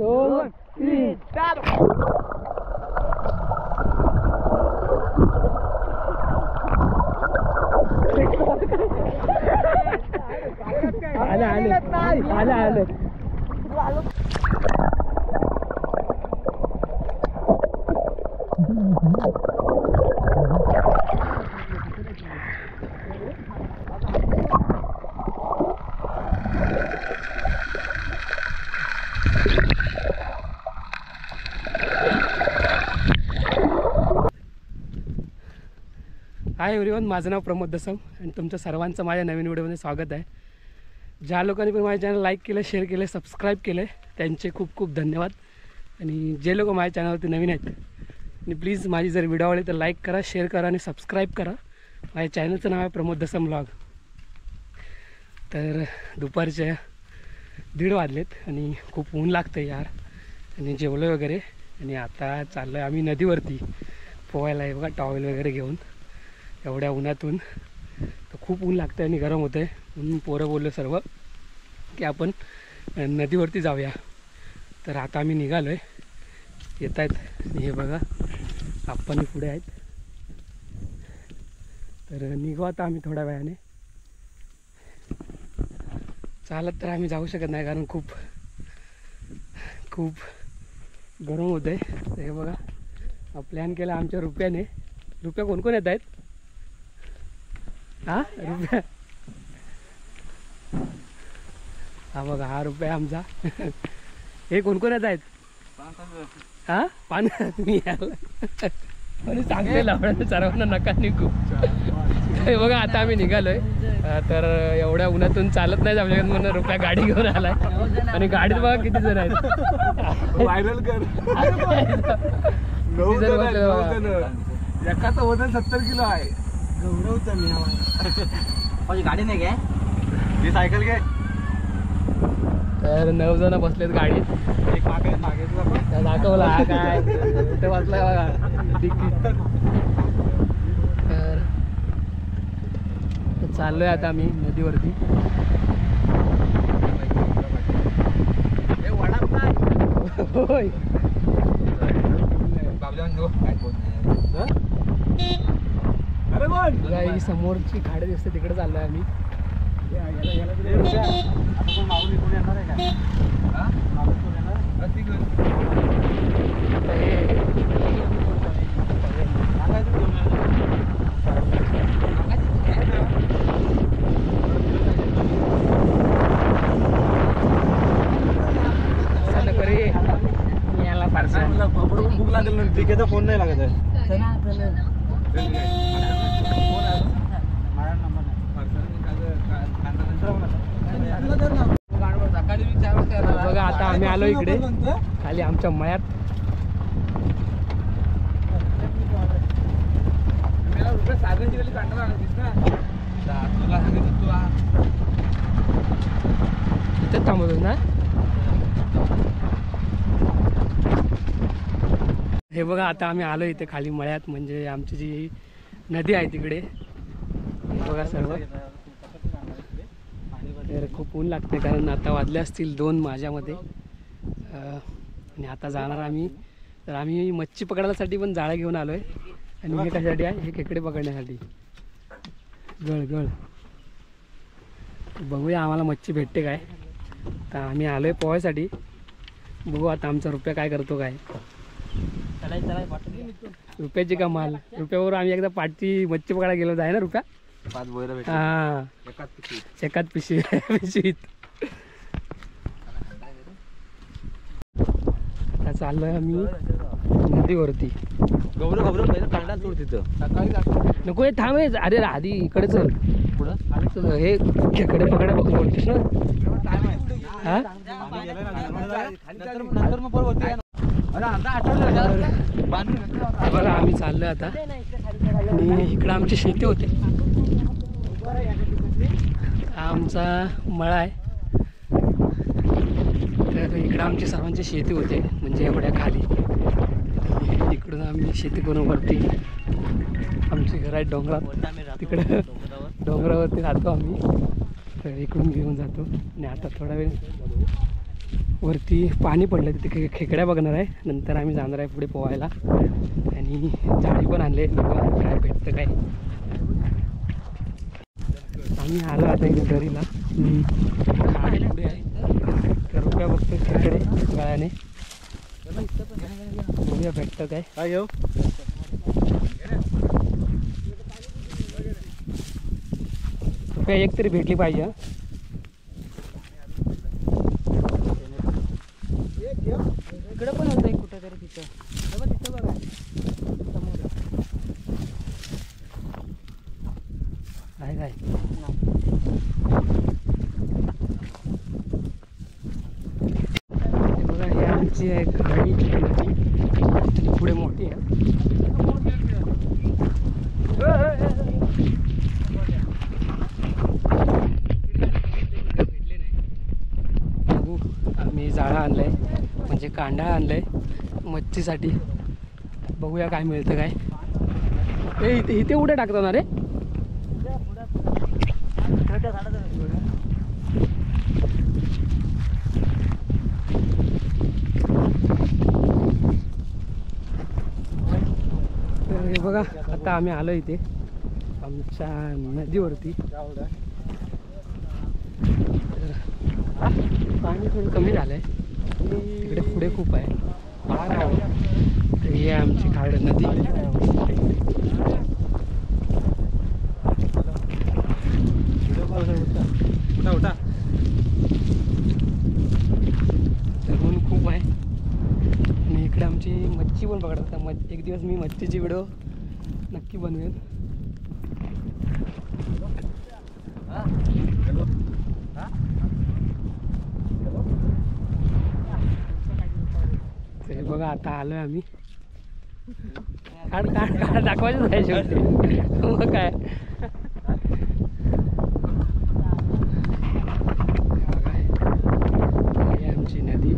2 3 आले hi everyone, माझं नाव प्रमोद दसम आणि तुमचं सर्वांचं माझ्या नवीन व्हिडिओमध्ये स्वागत आहे. ज्या लोकांनी पण माझ्या चॅनल लाईक केलं, शेअर केलं, सबस्क्राईब केलं त्यांचे खूप खूप धन्यवाद. आणि जे लोक माझ्या चॅनलवरती नवीन आहेत आणि प्लीज माझी जर व्हिडिओ आवडली तर लाईक करा, शेअर करा आणि सबस्क्राईब करा. माझ्या चॅनलचं नाव आहे प्रमोद दसम व्लॉग. तर दुपारच्या 1:30 वाजलेत आणि खूप ऊन लागतं यार. आणि जेवलं वगैरे आणि आता चाललो आहे आम्ही नदीवरती पोहायला आहे बघा, टॉवेल वगैरे घेऊन. एवढ्या उन्हातून तर खूप ऊन लागतं आणि गरम होतं आहे म्हणून पोरं बोललो सर्व की आपण नदीवरती जाऊया. तर आता आम्ही निघालो आहे, येत आहेत. हे बघा आपण पुढे आहेत. तर निघू आता आम्ही थोड्या वेळाने. चालत तर आम्ही जाऊ शकत नाही कारण खूप खूप गरम होतं आहे. तर हे बघा प्लॅन केला आमच्या रुपयाने. रुपया कोण कोण येत आहेत? हा रुपया, हा बघा हा रुपया आमचा. हे कोण कोण येत आहेत? हा पान मी आणि सांगते लावण्याचं सर्वांना नका निघू. हे बघा आता आम्ही निघालोय. तर एवढ्या उन्हातून चालत नाही जाऊ शकत म्हणून रुपया गाडी घेऊन आलाय. आणि गाडीत बघा किती जण आहेत. व्हायरल कर. एकाचं वजन 70 किलो आहे. गौरवचं मी माझी गाडी नाही घ्या, ही सायकल घे. तर 9 जण बसलेत गाडीत. एक मागे दाखवला हा काय ते वाचलाय बघा डिक्की. तर चाललोय आता आम्ही नदीवरती. होय ही समोरची खाडी दिसते तिकडे चाललोय आम्ही. भूक लागेल ना, तिकेचा फोन नाही लागत आहे. बघा आता आम्ही आलो इकडे खाली आमच्या मळ्यात. इथेच थांबवतो ना. हे बघा आता आम्ही आलो इथे खाली मळ्यात, म्हणजे आमची जी नदी आहे तिकडे. बघा सर्व. तर खूप ऊन लागते कारण आता वाजले असतील 2 माझ्यामध्ये. आणि आता जाणार आम्ही. तर आम्ही मच्छी पकडायसाठी पण जाळं घेऊन आलो आहे. आणि हे कशासाठी आहे? हे खेकडे पकडण्यासाठी. गळ बघूया आम्हाला मच्छी भेटते काय. तर आम्ही आलो आहे पोहायसाठी. बघू आता आमचा रुपया काय करतो काय. रुपयाची कमाल. रुपयावर आम्ही एकदा पाठी मच्छी पकडायला गेलो आहे ना रुपया. हा एकाच पिशवीत. आता चाललोय आम्ही नदीवरती. नको हे थांब. अरे आधी इकडे चल. पुढं हे खेकडे पकडा बोलतेस ना. हा बघा आम्ही चाललोय आता. आणि इकडं आमची शेती होते. आमचा मळा आहे. तर इकडं आमची सर्वांची शेती होते, म्हणजे एवढ्या खाली. इकडून आम्ही शेती करून वरती आमचे घर आहे डोंगरात. तिकडं डोंगरावरती राहतो आम्ही. तर इकडून घेऊन जातो. आणि आता थोडा वेळ वरती पाणी पडलं तिथे खेकड्या बघणार आहे. नंतर आम्ही जाणार आहे पुढे पोहायला. आणि जाळी पण आणले, काय भेटतं काय. आम्ही आलो आता इथे दरीला. गाडी पुढे आहे तर रुपया बघतो खेकडे गळ्याने. बघूया भेटतं काय. काय घेऊ रुपया एक तरी भेटली पाहिजे. इकडे पण होतं एक कुठेतरी तिथं. तिथं बघा समोर आहे काय. हे बघा ही आमची आहे खाडी नदी. पुढे मोठी आहे. बघू आम्ही जाळं आणलंय म्हणजे कांदा आणलाय मच्छीसाठी. बघूया काय मिळतं काय. ए इथे इथे उड्या टाकतो ना रे. तर हे बघा आता आम्ही आलो इथे आमच्या नदीवरती. पाणी थोडं कमी झालंय. इकडे पुढे खूप आहे. तर ही आहे आमची खाड नदी. तर ऊन खूप आहे आणि इकडे आमची मच्छी पण बघतात. एक दिवस मी मच्छीची व्हिडिओ नक्की बनवेन. ते बघा आता आलोय आम्ही. काढ काढ काढ दाखवायचं नाही शेवटी. मग काय आमची नदी.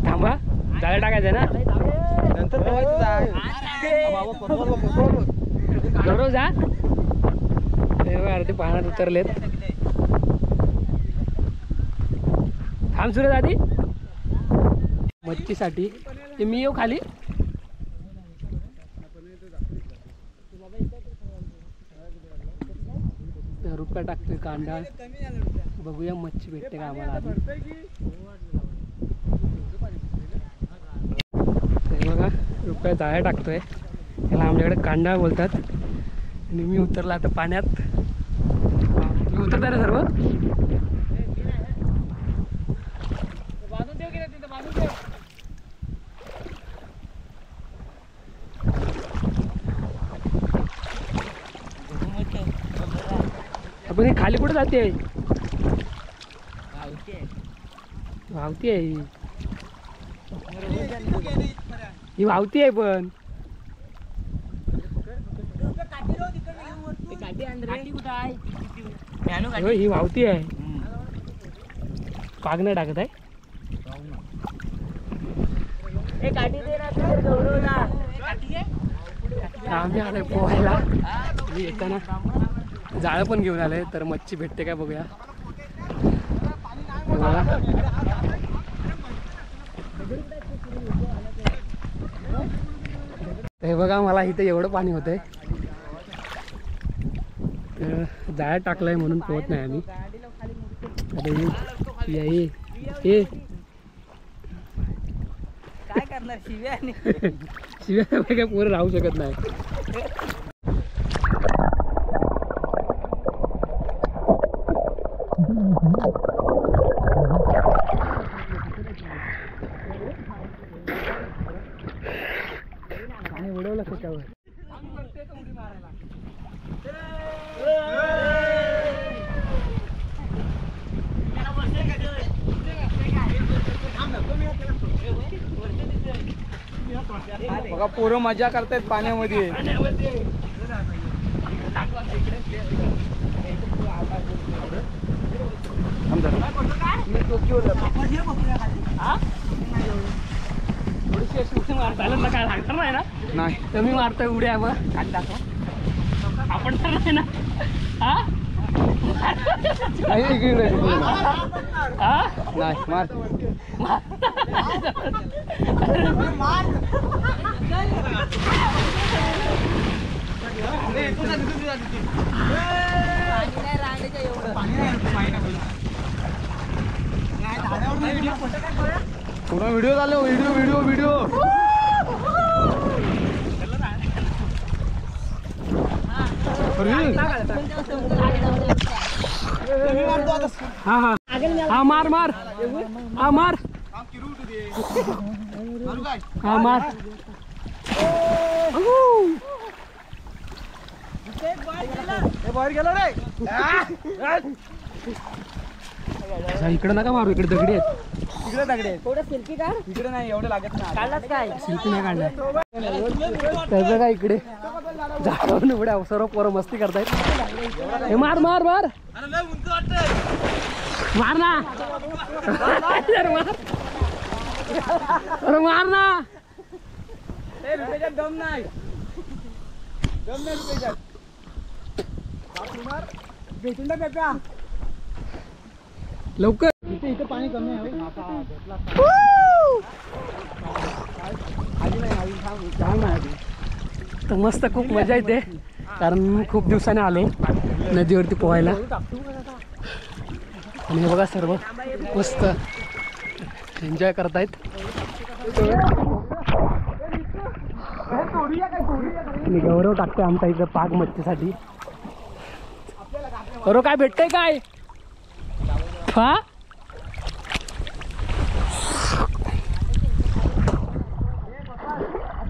थांबा जाळं टाकायचं ना. नंतर बरोबर जा. अर्धे पाण्यात उतरलेत. थांब सुरत आधी मच्छीसाठी. ते मी येऊ खाली. रुपया टाकतोय कांदा. बघूया मच्छी भेटते का आम्हाला आधी. ते बघा रुपया जाळ्या टाकतोय. त्याला आमच्याकडे कांदा बोलतात. आणि मी उतरला आता पाण्यात. मी उतरता ना सर्व. आपण हे खाली कुठे जाते. वावती आहे ही वावती आहे पण ही वावती आहे. पाग नाही टाकत आहे. आम्ही आलोय पोहायला. मी येताना जाळं पण घेऊन आलंय. तर मच्छी भेटते काय बघूया. हे बघा मला इथे एवढं पाणी होतंय. तर जाळ्यात टाकलंय म्हणून पोहत नाही आम्ही. ये काय करणार शिव्या शिव्या काय पोरं राहू शकत नाही. आणि उडवलं त्याच्यावर. बघा पोरं मजा करतायत पाण्यामध्ये. थोडीशी अशी उडी मार बॅलन्सला काय लागणार नाही ना? नाही कमी मारतोय उड्या मग खाली दाखवा आपण तर नाही ना हा नाही मार पूर्ण व्हिडिओ झाले व्हिडिओ व्हिडिओ व्हिडिओ हा हा हा मार मार हा मार हा मार इकडे नका मारू इकडे दगडी आहेत तिकडे दगडे थोडं सेल्फी काढ इकडे नाही एवढं लागत नाही काढलाच काय सेल्फी नाही काढलाय त्याचं काय इकडे झाडावरून एवढ्या सर्व पोरं मस्ती करतायत हे मार मार मार मार ना अरे मार ना दम नाही भेटून ना पेप्या लवकर इथे पाणी कमी आहे तर मस्त खूप मजा येते कारण खूप दिवसाने आलो नदीवरती पोहायला आणि हे बघा सर्व मस्त एन्जॉय करतायत आणि गौरव टाकतोय आमचा इथं पाग मच्छीसाठी गौरव काय भेटतंय काय हा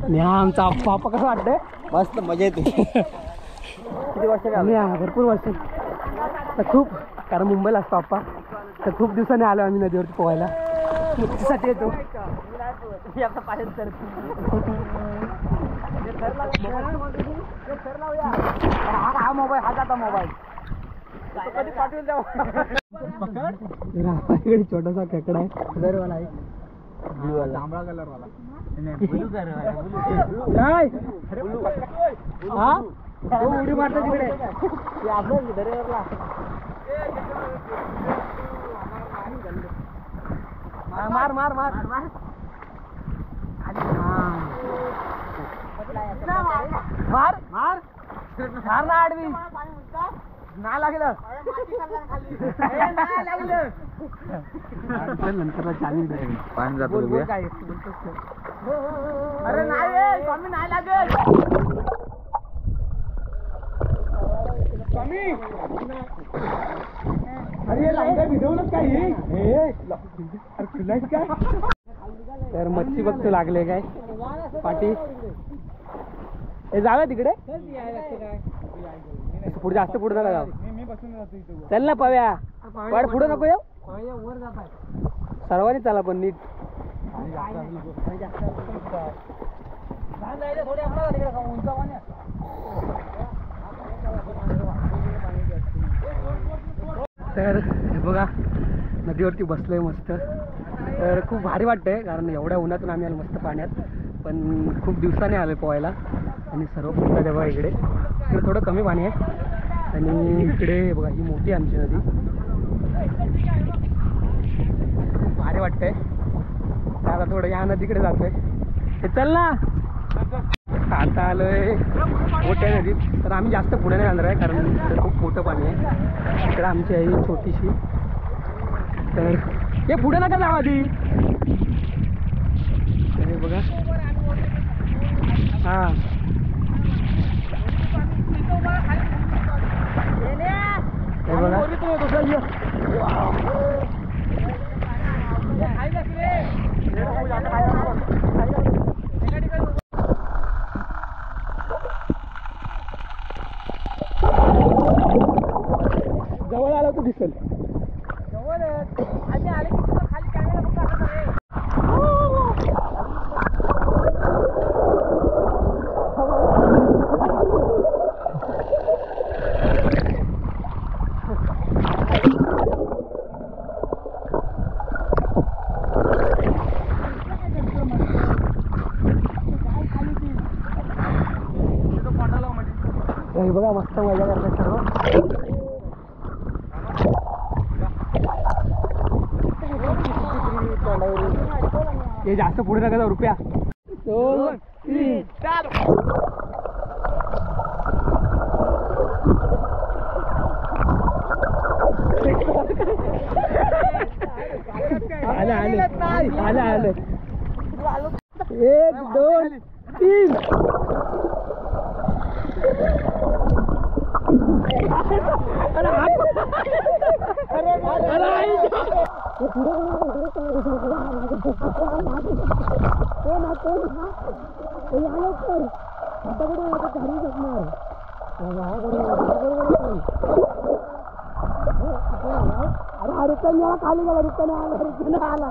आणि हा आमचा आप्पा आप्पा कसं वाटतंय मस्त मजा येते किती वर्ष आम्ही भरपूर वर्ष तर खूप कारण मुंबईला असतो आप्पा तर खूप दिवसांनी आलो आम्ही नदीवरती पोहायला मुक्तीसाठी येतो हा मोबाईल हा जाता मोबाईल इकडे छोटासा खेकडा आहे कलरवाला आहे जांभळा कलरवाला काय हा उडी मारतो तिकडे मार मार मार मार मार मार ना आडवी नाही लागलं नंतर चालू पाणी जातो काय अरे नाही स्वामी नाही लागत स्वामी अरे लांगा भिजवलंच काही काय तर मच्छी बघतो लागले काय पाटी हे जाऊया तिकडे पुढे जास्त पुढे नका जाऊ चल ना पव्या वाढ पुढे नको येऊ सर्वांनी चला पण नीट तर हे बघा नदीवरती बसलोय मस्त तर खूप भारी वाटतंय कारण एवढ्या उन्हातून आम्ही आलो मस्त पाण्यात पण खूप दिवसाने आलो पोहायला आणि सर्व पुढचा तेव्हा इकडे थोडं कमी पाणी आहे आणि इकडे बघा ही मोठी आमची नदी खूप भारी वाटतंय आता थोडं या नदीकडे जातोय हे चल ना आता आलोय मोठ्या नदीत तर आम्ही जास्त पुढे नाही जाणार आहे कारण इकडे खूप मोठं पाणी आहे इकडे आमची आहे छोटीशी तर हे पुढे नका जाऊ आधी हे बघा हा हे बघा जवळ आलं तर दिसेल हे बघा मस्त मजा करतात सर्व. हे जास्त पुढे नका जाऊ. रुपया 2 3 4. आलं आलं आलं आलं. 1 2 3. खाली गेला. रुपयाने आला.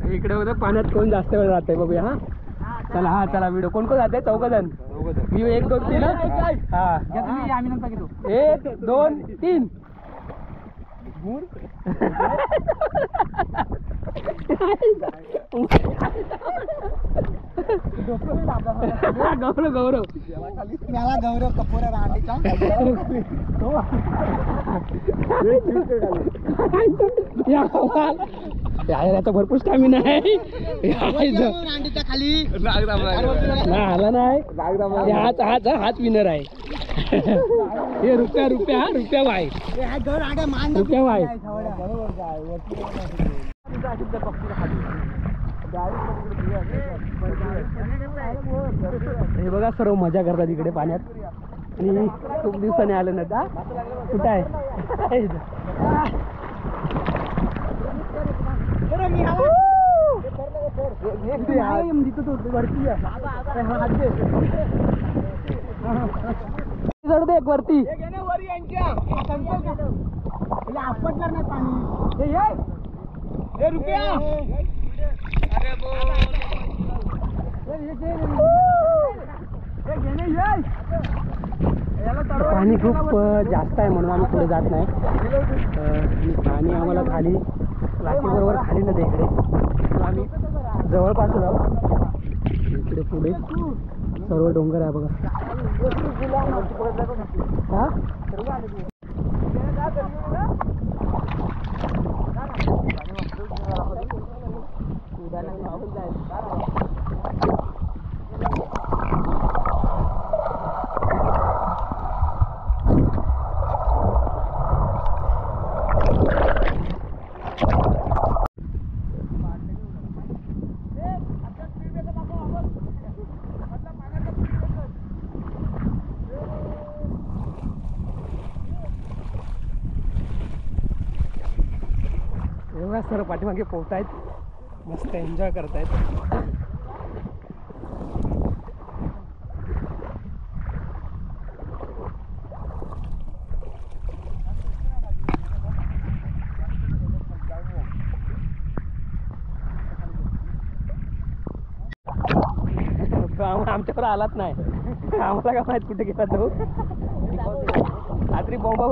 इकडे बघा पाण्यात कोण जास्त वेळ जाते बघूया. हा चला. हा चला व्हिडिओ. कोण कोण जाते? 4 जण. मी 1 2 3. हा आम्ही नंतर घेतो. 1 2 3. गौरव मला गौरव कपूर याचा भरपूर स्टॅमिना आहे. खाली आला नाही. हाच विनर आहे. हे रुपया वाय. रुपया वाय. हे बघा सर्व मजा करतात इकडे पाण्यात. आणि खूप दिवसाने आलं ना. कुठं आहे? एक वरती आपटणार नाही पाणी. रुपया पाणी खूप जास्त आहे म्हणून आम्ही पुढे जात नाही. पाणी आम्हाला खाली लाटीबरोबर खाली नदी इकडे. आम्ही जवळपास जाऊ. इकडे पुढे सर्व डोंगर आहे बघा. हा सर्व पाठीमागे पोहतायत. मस्त एन्जॉय करतायत. आमच्याकडे आलाच नाही. आम्हाला काय माहित कुठे गेला तो. रात्री बॉम्बा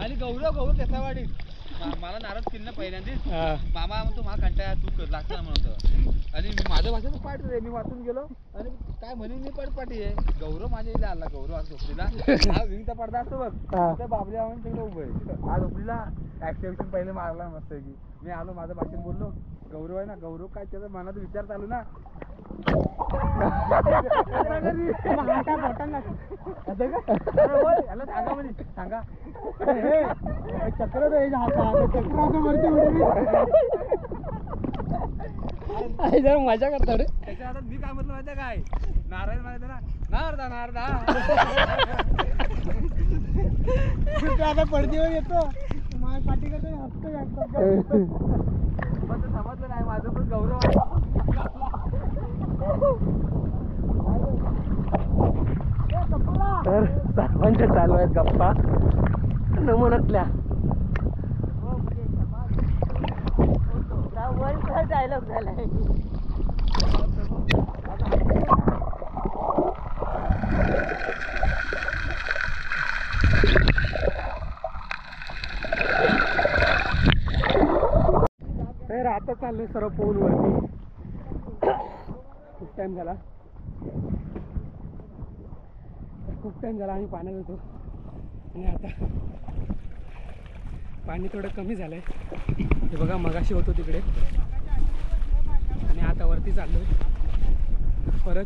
आणि गौरव केसावाडीत मला नाराज केलं ना पहिल्यांदाच. मामा म्हणतो मला कंटाळा तू लागता म्हणतो. आणि मी माझ्या भाषेत पाठ रे. मी वाचून गेलो आणि काय म्हणून मी पाठी आहे. गौरव माझ्या इथे आला. गौरव आज झोपडीला हा विंगचा पडदा असतो बघ. त्या बाबल्या म्हणून तिकडे उभं आहे. आज झोपडीला ऍक्शन पहिले मारला मस्त की. मी आलो माझं भाषण बोललो. गौरव आहे ना. गौरव काय त्याचा मनात विचार चालू ना. सांगा म्हणजे सांगा चक्र चक्र आई जरा मजा करता रे. त्याच्या हातात मी काय म्हटलं माहिती आहे काय, नारायण म्हणायचं ना, नारदा नारदा. आता पडदीवर येतो माझ्या पाठी करतो हसतो पण ते समजलं नाही, माझं पण गौरव आहे. तर सर्वांच्या चालू आहेत गप्पा नमुनातल्या. डायलॉग झालाय. तर आता चाललोय सर्व पोहून वरती. खूप टाइम झाला आम्ही पाण्यात होतो आणि आता पाणी थोडं कमी झालंय. हे बघा मगाशी होतो तिकडे आणि आता वरती चाललोय परत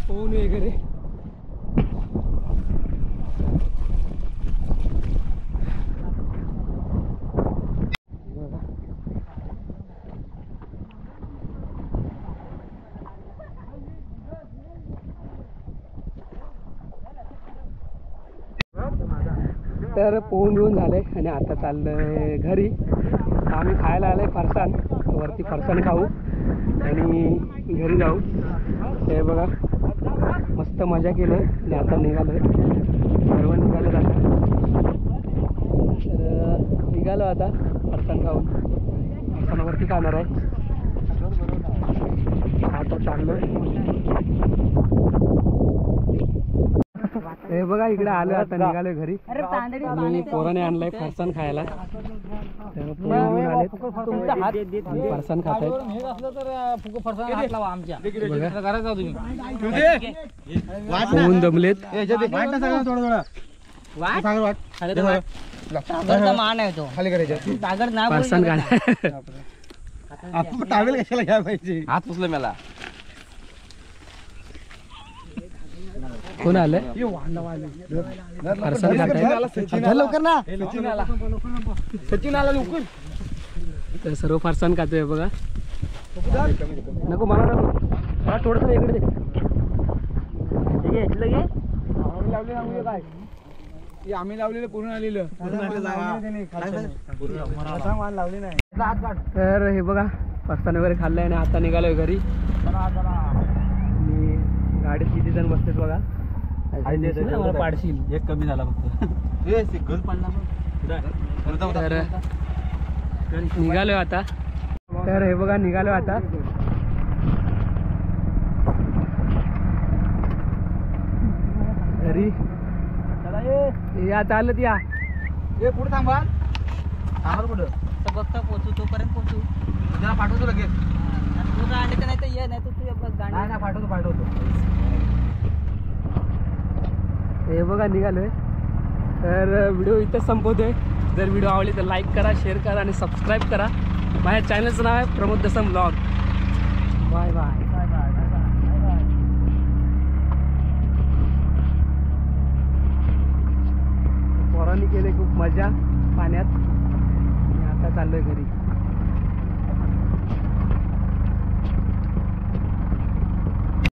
पोहून वगैरे. तर पोहून घेऊन झालंय आणि आता चाललंय घरी. आम्ही खायला आलोय फरसाण, वरती फरसाण खाऊ आणि घरी जाऊ. हे बघा मस्त मजा केलं आणि आता निघालोय, सर्व निघालो आता. तर निघालो आता फरसाण खाऊन, फरसाणावरती खाणार आहे. आता चाललोय. हे बघा इकडे आलोय आता, निघालोय घरी. आणि पोराने आणलाय फरसाण खायला, तर पोरं घेऊन आलेत फरसाण खात आहेत. पोहून दमलेत. फरसाण खाणार टावेल कशाला घ्या पाहिजे, हात पुसलं मला. कोण आलंय फरसाण खाताय लवकर ना. सचिन आला लवकर. तर सर्व फरसाण खातोय बघा. नको मला नको, मला थोडंसं इकडे दे. आम्ही लावलेलं पूर्ण आलेलं. तर हे बघा फरसाण वगैरे खाल्लंय आणि आता निघालोय घरी. आणि गाडीत किती जण बसतेत बघा. पाडशील एक कमी झाला फक्त. तर निघालोय आता. तर हे बघा निघालोय आता. घरी या चालत या. पुढे थांबा, थांबा कुठं बघता पोहोचू, तोपर्यंत पोहोचू. जरा पाठवतो लगेच. तू गाडी तर नाही तर ये, नाही तर तू गाडी. नाही पाठवतो. हे बघा निघालोय. तर व्हिडिओ इथंच संपवतोय. जर व्हिडिओ आवडली तर लाईक करा, शेअर करा आणि सबस्क्राईब करा. माझ्या चॅनलचं नाव आहे प्रमोद दसम ब्लॉग. Bye bye. पोरांनी केले खूप मजा पाण्यात आणि आता चाललोय घरी.